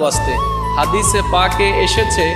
वास्ते हादिसे पाके एसेছে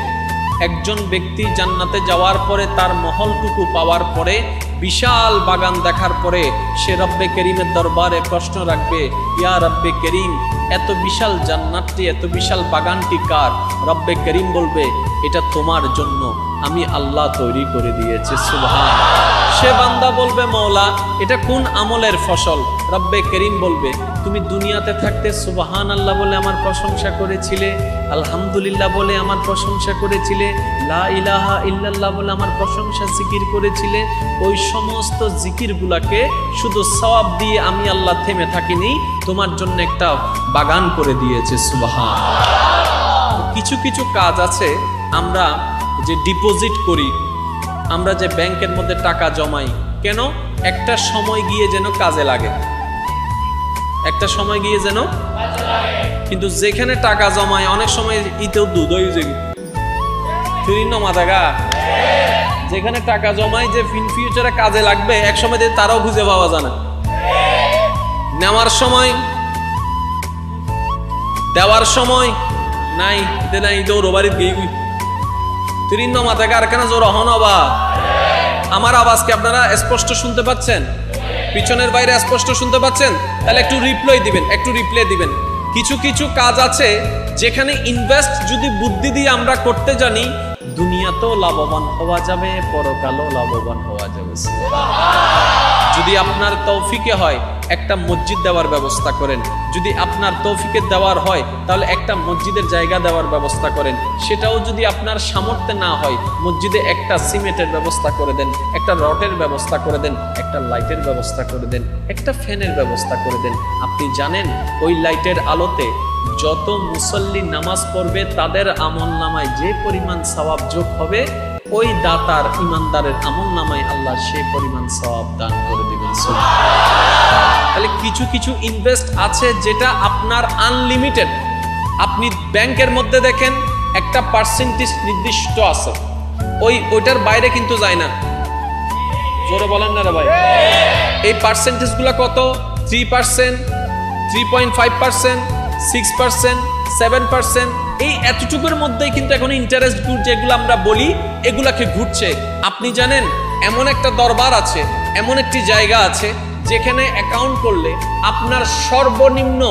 একজন ব্যক্তি জান্নাতে যাওয়ার পরে তার মহলটুকু পাওয়ার পরে বিশাল বাগান দেখার পরে সে রব্বে করিমের দরবারে প্রশ্ন রাখবে, ইয়া রব্বে করিম, এত বিশাল জান্নাতটি, এত বিশাল বাগানটি কার? রব্বে করিম বলবে, এটা তোমার জন্য আমি আল্লাহ তৈরি করে দিয়েছি। সুবহানাল্লাহ। সে বান্দা বলবে, মওলা এটা কোন আমলের ফসল? রব্বে করিম বলবে, তুমি দুনিয়াতে থাকতে সুবহানাল্লাহ বলে আমার প্রশংসা করেছিলে, আলহামদুলিল্লাহ বলে আমার প্রশংসা করেছিলে, লা ইলাহা ইল্লাল্লাহ বলে আমার প্রশংসা জিকির করেছিলে। ওই সমস্ত জিকিরগুলাকে শুধু সওয়াব দিয়ে আমি আল্লাহ থেমে থাকিনি, তোমার জন্য একটা বাগান করে দিয়েছে। সুবহানাল্লাহ। কিছু কিছু কাজ আছে আমরা যে ডিপোজিট করি, আমরা যে ব্যাংকের মধ্যে টাকা জমাই, কেন? একটা সময় গিয়ে যেন কাজে লাগে, একটা সময় গিয়ে যেন। কিন্তু যেখানে টাকা জমায় অনেক সময় ইতেও দুধ হয়ে যায়, যেখানে টাকা জমায় যে ইন ফিউচারে কাজে লাগবে এক সময় তারাও খুঁজে পাওয়া যায় না। নেওয়ার সময়, দেওয়ার সময় নাই, নাই দৌড় বাড়ির গিয়ে তিরিন্ন মাথা কারখানা জোর হনবা। আমার আওয়াজকে আপনারা স্পষ্ট শুনতে পাচ্ছেন? পিছনের বাইরে স্পষ্ট শুনতে পাচ্ছেন? তাহলে একটু রিপ্লাই দিবেন, একটু রিপ্লাই দিবেন। কিছু কিছু কাজ আছে যেখানে ইনভেস্ট যদি বুদ্ধি দিয়ে আমরা করতে জানি, দুনিয়াতেও লাভবান হওয়া যাবে, পরকালেও লাভবান হওয়া যাবে। যদি আপনার তৌফিকে হয় একটা মসজিদ দেওয়ার ব্যবস্থা করেন, যদি আপনার তৌফিকে দেওয়ার হয় তাহলে একটা মসজিদের জায়গা দেওয়ার ব্যবস্থা করেন। সেটাও যদি আপনার সামর্থ্যে না হয়, মসজিদে একটা সিমেন্টের ব্যবস্থা করে দেন, একটা রডের ব্যবস্থা করে দেন, একটা লাইটের ব্যবস্থা করে দেন, একটা ফ্যানের ব্যবস্থা করে দেন। আপনি জানেন ওই লাইটের আলোতে যত মুসল্লি নামাজ পড়বে তাদের আমলনামায় যে পরিমাণ সওয়াব যোগ হবে, ওই দাতার ইমানদারের আমলনামায় আল্লাহ সেই পরিমাণ সওয়াব দান করে দিবেন। তাহলে কিছু কিছু ইনভেস্ট আছে যেটা আপনার আনলিমিটেড। আপনি ব্যাংকের মধ্যে দেখেন একটা পার্সেন্টেজ নির্দিষ্ট আছে, ওইটার বাইরে কিন্তু যায় না। জোরে বলেন না রে ভাই। এই পার্সেন্টেজগুলো কত? 3%, 3.5%, 6%, 7%, এই এতটুকুর মধ্যেই কিন্তু এখন ইন্টারেস্ট যেগুলো আমরা বলি এগুলাকে ঘুরছে। আপনি জানেন এমন একটা দরবার আছে, এমন একটি জায়গা আছে যেখানে অ্যাকাউন্ট করলে আপনার সর্বনিম্ন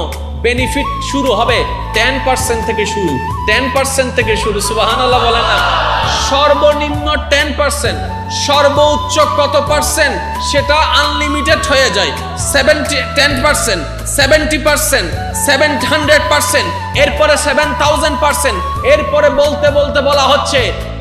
বেনিফিট শুরু হবে 10% থেকে শুরু, 10% থেকে শুরু। সুবহানাল্লাহ বলেন না। সর্বনিম্ন 10%, সর্বোচ্চ কত পার্সেন্ট সেটা আনলিমিটেড হয়ে যায়। 10%, 70%, 700%, এরপরে 7000%, এরপরে বলতে বলতে বলা হচ্ছে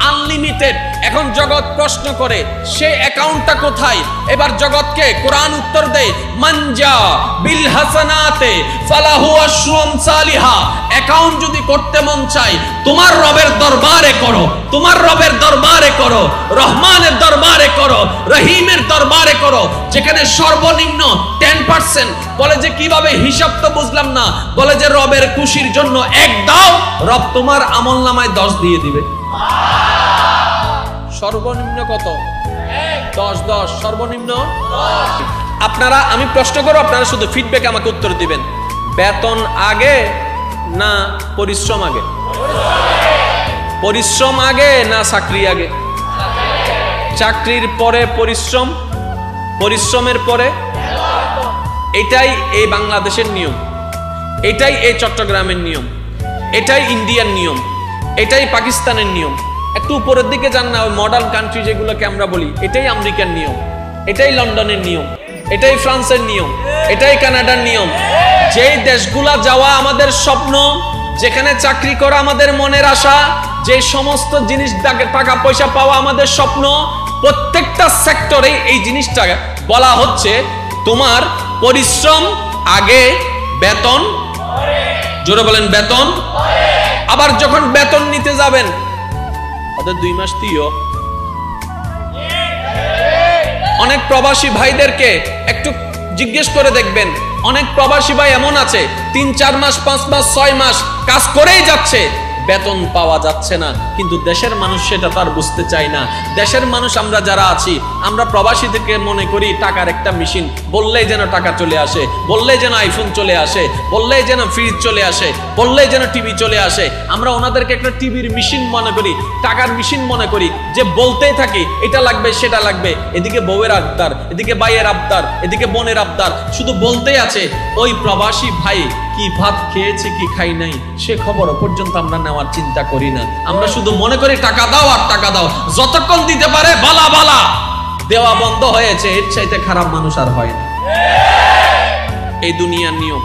আনলিমিটেড। এখন জগৎ প্রশ্ন করে সেই অ্যাকাউন্টটা কোথায়? এবার জগৎকে কোরআন উত্তর দেয়, মানজা বিল হাসানাতে ফালাহু আশরুম সালিহা। অ্যাকাউন্ট যদি করতে মন চায় তোমার রবের দরবারে করো, তোমার রবের দরবারে করো, রহমানের দরবারে করো, রহিমের দরবারে করো, যেখানে সর্বনিম্ন 10%। বলে যে কিভাবে? হিসাব তো বুঝলাম না। বলে যে রবের খুশির জন্য 1 দাও, রব তোমার আমলনামায় 10 দিয়ে দিবে। সর্বনিম্ন কত? 10, সর্বনিম্ন 10। আপনারা, আমি প্রশ্ন করব, আপনারা শুধু ফিডব্যাক আমাকে উত্তর দিবেন। বেতন আগে না পরিশ্রম আগে? পরিশ্রম আগে না চাকরি আগে? চাকরির পরে পরিশ্রম, পরিশ্রমের পরে। এটাই এই বাংলাদেশের নিয়ম, এটাই এই চট্টগ্রামের নিয়ম, এটাই ইন্ডিয়ান নিয়ম, এটাই পাকিস্তানের নিয়ম। একটু উপরের দিকে যান না, ওই মডার্ন কান্ট্রি যেগুলোকে আমরা বলি, এটাই আমেরিকার নিয়ম, এটাই লন্ডনের নিয়ম, এটাই ফ্রান্সের নিয়ম, এটাই কানাডার নিয়ম। যেই দেশগুলা যাওয়া আমাদের স্বপ্ন, যেখানে চাকরি করা আমাদের মনের আশা, যে সমস্ত জিনিস টাকা পয়সা পাওয়া আমাদের স্বপ্ন, প্রত্যেকটা সেক্টরে এই জিনিসটা বলা হচ্ছে তোমার পরিশ্রম আগে, বেতন জোরে বলেন বেতন। আবার যখন বেতন নিতে যাবেন ওদের 2 মাস দিও। অনেক প্রবাসী ভাইদেরকে একটু জিজ্ঞেস করে দেখবেন, অনেক প্রবাসী ভাই এমন আছে 3-4 মাস, 5 মাস, 6 মাস কাজ করেই যাচ্ছে, বেতন পাওয়া যাচ্ছে না, কিন্তু দেশের মানুষ সেটা তার বুঝতে চায় না। দেশের মানুষ আমরা যারা আছি, আমরা প্রবাসী থেকে মনে করি টাকার একটা মেশিন, বললেই যেন টাকা চলে আসে, বললেই যেন আইফোন চলে আসে, বললেই যেন ফ্রিজ চলে আসে, বললেই যেন টিভি চলে আসে। আমরা ওনাদেরকে একটা টিভির মেশিন মনে করি, টাকার মেশিন মনে করি, যে বলতেই থাকি এটা লাগবে সেটা লাগবে। এদিকে বউয়ের আবদার, এদিকে ভাইয়ের আবদার, এদিকে বোনের আবদার, শুধু বলতেই আছে। ওই প্রবাসী ভাই কি ভাত খেয়েছে কি খাই নাই সে খবর পর্যন্ত আমরা নেওয়ার চিন্তা করি না। আমরা শুধু মনে করি টাকা দাও আর টাকা দাও, যতক্ষণ দিতে পারে বালা বালা। দেওয়া বন্ধ হয়েছে, এর চাইতে খারাপ মানুষ আর হয় না। এই দুনিয়ার নিয়ম।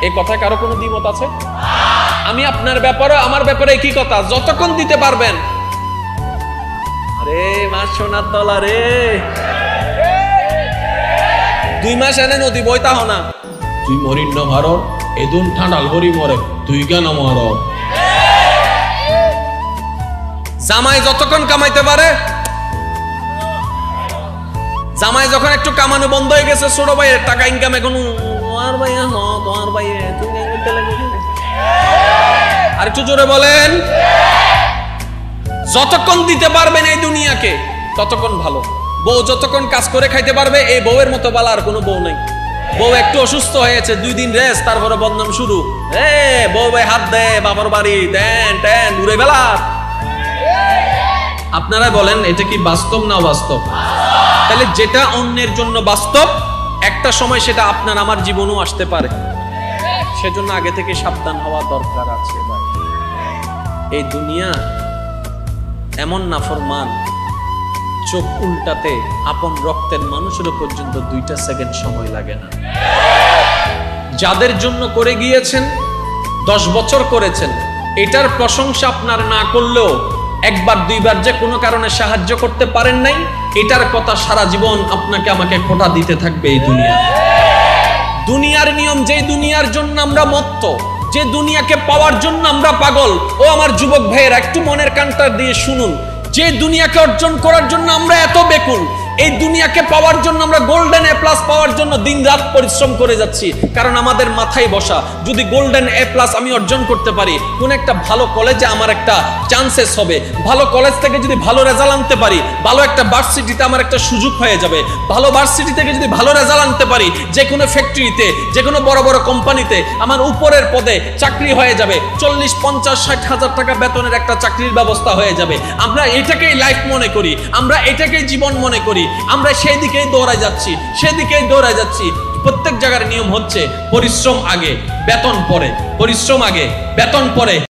এই কথা কারো কোনো দ্বিমত আছে? আমি আপনার ব্যাপারে আমার ব্যাপারে কি কথা, যতক্ষণ দিতে পারবেন। আরে মা সোনার তলা রে, 2 মাস এনে নদী বইতা হনা, তুই মরিন না মারো, এদুন ঠান্ডাল হরি মরে, তুই কেন মারো। জামাই যতক্ষণ কামাইতে পারে, জামাই যখন একটু কামানো বন্ধ হয়ে গেছে, ছোট ভাইয়ের টাকা ইনকাম এখন তোমার ভাই, তোমার ভাই, তুমি আর একটু জোরে বলেন। যতক্ষণ দিতে পারবেন এই দুনিয়াকে ততক্ষণ ভালো। বউ যতক্ষণ কাজ করে খাইতে পারবে, এই বউয়ের মতো বালা আর কোনো বউ নাই। বউ একটু অসুস্থ হয়েছে, 2 দিন রেস্ট, তারপরে বদনাম শুরু। বউ ভাই হাত দে, বাবার বাড়ি দেন টেন উড়ে বেলা। আপনারা বলেন এটা কি বাস্তব না অবাস্তব? তাহলে যেটা অন্যের জন্য বাস্তব, একটা সময় সেটা আপনার আমার জীবনেও আসতে পারে। সেজন্য আগে থেকে সাবধান হওয়া দরকার আছে ভাই। এই দুনিয়া এমন নাফরমান, চোখ উল্টাতে আপন রক্তের মানুষের পর্যন্ত 2টা সেকেন্ড সময় লাগে না। যাদের জন্য করে গিয়েছেন, 10 বছর করেছেন, এটার প্রশংসা আপনার না করলেও 1বার 2বার যে কোনো কারণে সাহায্য করতে পারেন নাই, এটার কথা সারা জীবন আপনাকে আমাকে খোঁটা দিতে থাকবে এই দুনিয়া। দুনিয়ার নিয়ম, যে দুনিয়ার জন্য আমরা মত্ত, যে দুনিয়াকে পাওয়ার জন্য আমরা পাগল। ও আমার যুবক ভাইয়েরা, একটু মনের কানটা দিয়ে শুনুন। যে দুনিয়াকে অর্জন করার জন্য আমরা এত বেকুল, এই দুনিয়াকে পাওয়ার জন্য আমরা গোল্ডেন এ প্লাস পাওয়ার জন্য দিন রাত পরিশ্রম করে যাচ্ছি। কারণ আমাদের মাথায় বসা, যদি গোল্ডেন এ প্লাস আমি অর্জন করতে পারি, কোন একটা ভালো কলেজে আমার একটা চান্সেস হবে, ভালো কলেজ থেকে যদি ভালো রেজাল্ট আনতে পারি, ভালো একটা ভার্সিটিতে আমার একটা সুযোগ হয়ে যাবে, ভালো ভার্সিটি থেকে যদি ভালো রেজাল্ট আনতে পারি, যে কোনো ফ্যাক্টরিতে, যে কোনো বড় বড় কোম্পানিতে আমার উপরের পদে চাকরি হয়ে যাবে, 40, 50, 60 হাজার টাকা বেতনের একটা চাকরির ব্যবস্থা হয়ে যাবে। আমরা এটাকেই লাইফ মনে করি, আমরা এটাকেই জীবন মনে করি, আমরা সেই দিকেই দৌড়ায় যাচ্ছি, সেদিকেই দৌড়ায় যাচ্ছি। প্রত্যেক জায়গার নিয়ম হচ্ছে পরিশ্রম আগে বেতন পরে, পরিশ্রম আগে বেতন পরে।